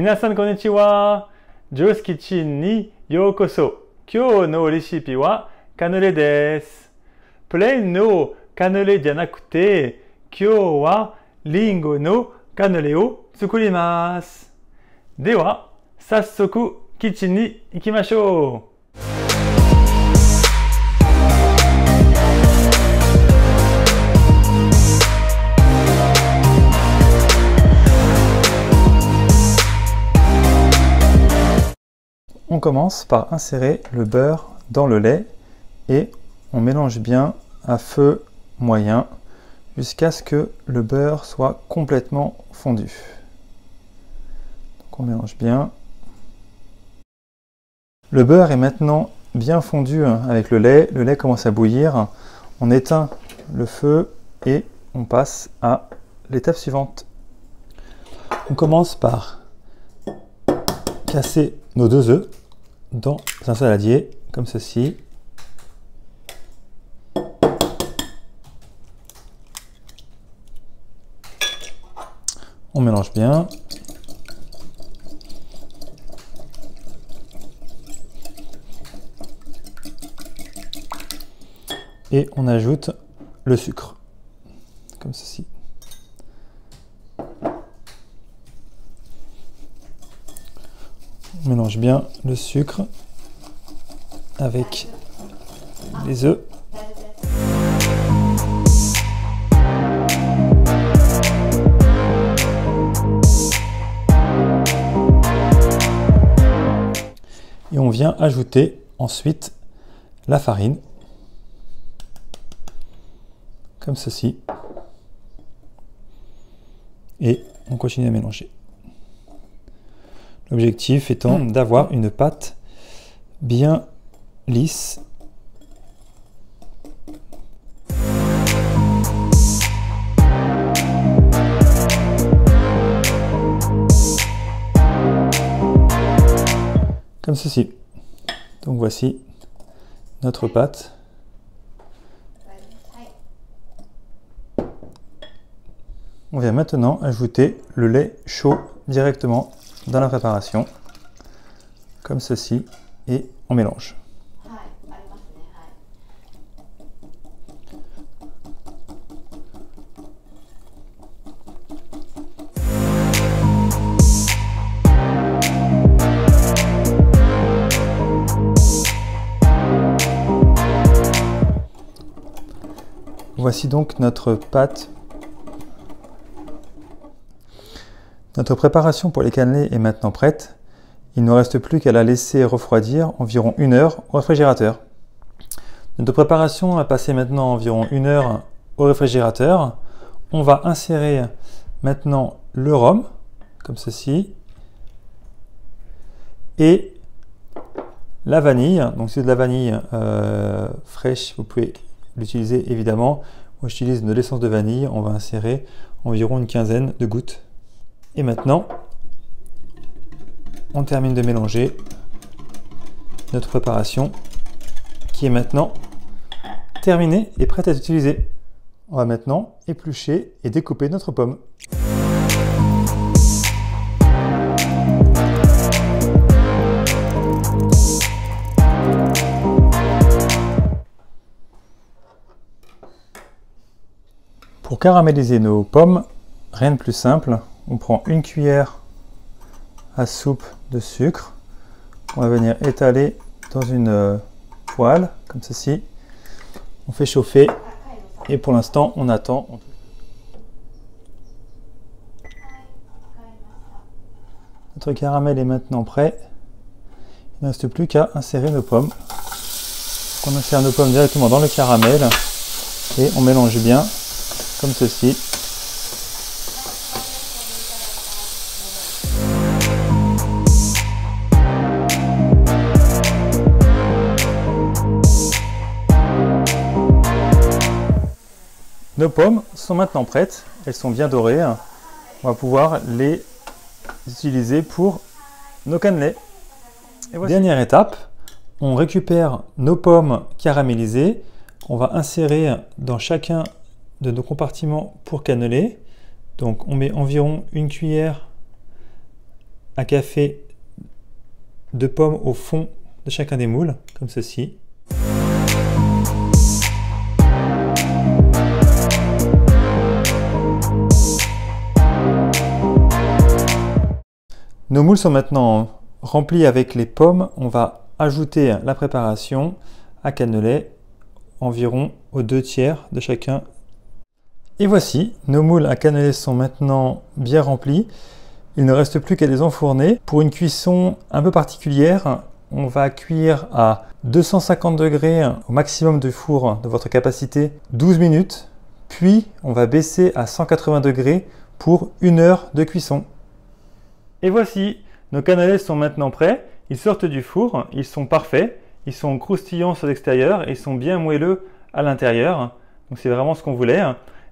Minasan konnichiwa. Joe's Kitchen ni yokoso. Kyou no recipe wa kanule desu. Plain no kanule janakute, kyou wa ringo no kanule o tsukurimasu. Dewa, sassoku kitchen ni ikimashou. On commence par insérer le beurre dans le lait et on mélange bien à feu moyen jusqu'à ce que le beurre soit complètement fondu. Donc on mélange bien. Le beurre est maintenant bien fondu avec le lait commence à bouillir. On éteint le feu et on passe à l'étape suivante. On commence par casser nos 2 œufs dans un saladier, comme ceci. On mélange bien. Et on ajoute le sucre, comme ceci. On mélange bien le sucre avec les œufs. Et on vient ajouter ensuite la farine, comme ceci. Et on continue à mélanger. L'objectif étant d'avoir une pâte bien lisse. Comme ceci. Donc voici notre pâte. On vient maintenant ajouter le lait chaud directement dans la préparation, comme ceci, et on mélange. Voici donc notre pâte. Notre préparation pour les cannelés est maintenant prête. Il ne reste plus qu'à la laisser refroidir environ 1 heure au réfrigérateur. Notre préparation a passé maintenant environ 1 heure au réfrigérateur. On va insérer maintenant le rhum, comme ceci, et la vanille. Donc si c'est de la vanille fraîche, vous pouvez l'utiliser évidemment. Moi j'utilise de l'essence de vanille. On va insérer environ une quinzaine de gouttes. Et maintenant, on termine de mélanger notre préparation qui est maintenant terminée et prête à être utilisée. On va maintenant éplucher et découper notre pomme. Pour caraméliser nos pommes, rien de plus simple. On prend une cuillère à soupe de sucre. On va venir étaler dans une poêle, comme ceci. On fait chauffer et pour l'instant, on attend. Notre caramel est maintenant prêt. Il ne reste plus qu'à insérer nos pommes. Donc on insère nos pommes directement dans le caramel et on mélange bien, comme ceci. Nos pommes sont maintenant prêtes, elles sont bien dorées. On va pouvoir les utiliser pour nos cannelés. Dernière étape, on récupère nos pommes caramélisées, on va insérer dans chacun de nos compartiments pour canneler. Donc on met environ une cuillère à café de pommes au fond de chacun des moules, comme ceci. Nos moules sont maintenant remplis avec les pommes. On va ajouter la préparation à cannelé, environ aux 2/3 de chacun. Et voici, nos moules à cannelé sont maintenant bien remplis. Il ne reste plus qu'à les enfourner. Pour une cuisson un peu particulière, on va cuire à 250 degrés au maximum du four de votre capacité 12 minutes. Puis on va baisser à 180 degrés pour 1 heure de cuisson. Et voici, nos cannelés sont maintenant prêts. Ils sortent du four, ils sont parfaits. Ils sont croustillants sur l'extérieur et ils sont bien moelleux à l'intérieur. Donc c'est vraiment ce qu'on voulait.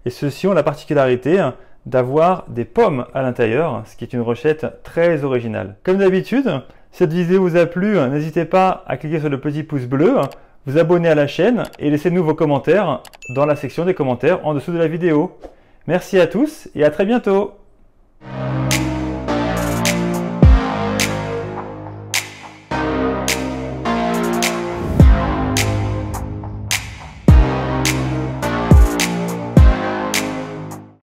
Et ceux-ci ont la particularité d'avoir des pommes à l'intérieur, ce qui est une recette très originale. Comme d'habitude, si cette vidéo vous a plu, n'hésitez pas à cliquer sur le petit pouce bleu, vous abonner à la chaîne et laissez-nous vos commentaires dans la section des commentaires en dessous de la vidéo. Merci à tous et à très bientôt.